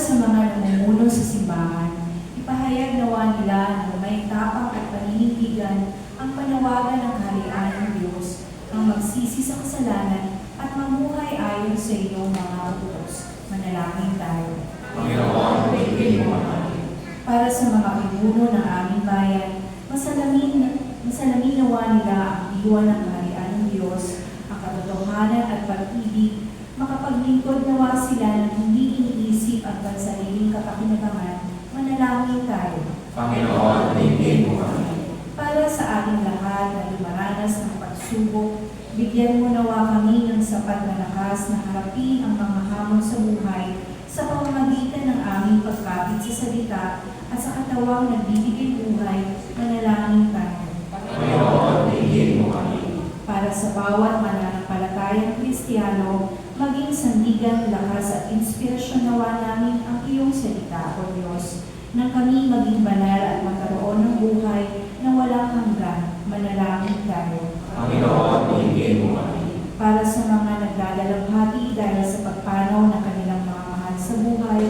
sa mga namumuno sa simbahan, ipahayag nawa nila na may tapang at paninindigan ang panawagan ng kaharian ng Diyos, ang magsisi sa kasalanan at mamuhay ayon sa iyong mga utos. Manalangin tayo. Panginoon, tingin mo kami. Para sa mga pinuno ng aming bayan, masalamin nawa nila ang diwa ng kaharian ng Diyos, ang katotohanan at pag-ibig. Makapaglingkod nawa sila ng hindi iniisip ang pansariling kapakinabangan. Manalangin tayo. Panginoon, tingin mo kami. Para sa ating lahat na dumaranas ng pagsubok, bigyan mo nawa kami ng sapat na lakas na harapin ang mga hamon sa buhay sa pamamagitan ng aming pagkapit sa salita at sa katawang nagbibigay buhay. Manalangin tayo. Panginoon, tingin mo kami. Para sa bawat mananampalatayang Kristiyano, maging sandigan, lakas at inspirasyon nawa namin ang iyong salita, O Diyos, nang kami maging banal at magkaroon ng buhay na walang hanggan. Manalangin tayo. Panginoon, tingin mo kami. Para sa mga nagdadalamhati dahil sa pagpanaw ng kanilang mga mahal sa buhay,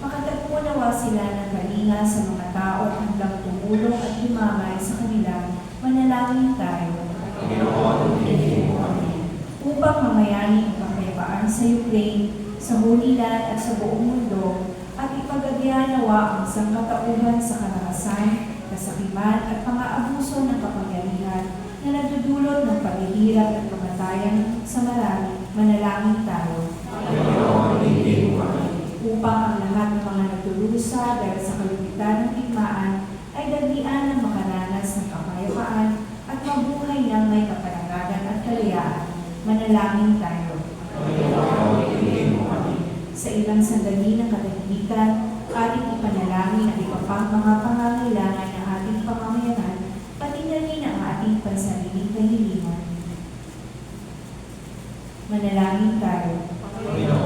makatagpo nawa sila ng kalinga sa mga tao handang tumulong at lumamay sa kanila. Manalangin tayo. Panginoon, tingin mo kami. Upang mamayani ang kapayapaan sa Ukraine, sa Hunilan at sa buong mundo, at ipagagya nawa ang sangkatauhan sa karanasan, kasakiman at pang-aabuso ng kapangyarihan na nagdudulot ng paghihirap at kamatayan sa marami. Manalangin tayo. Panginoon, tingin mo kami. Upang ang lahat ng mga nagdurusa dahil sa kalupitan ng digmaan ay dagdian ng makaranas ng kapayapaan at mabuhay ng may kapanagagan at kalayaan. Manalangin tayo. Panginoon, tingin mo kami. Sa ilang sandali ng katahimikan, ating ipanalangin ang iba pang mga pangangailangan ng ating pamamayanan, pati na rin ang ating pansariling kahilingan. Manalangin tayo. Panginoon,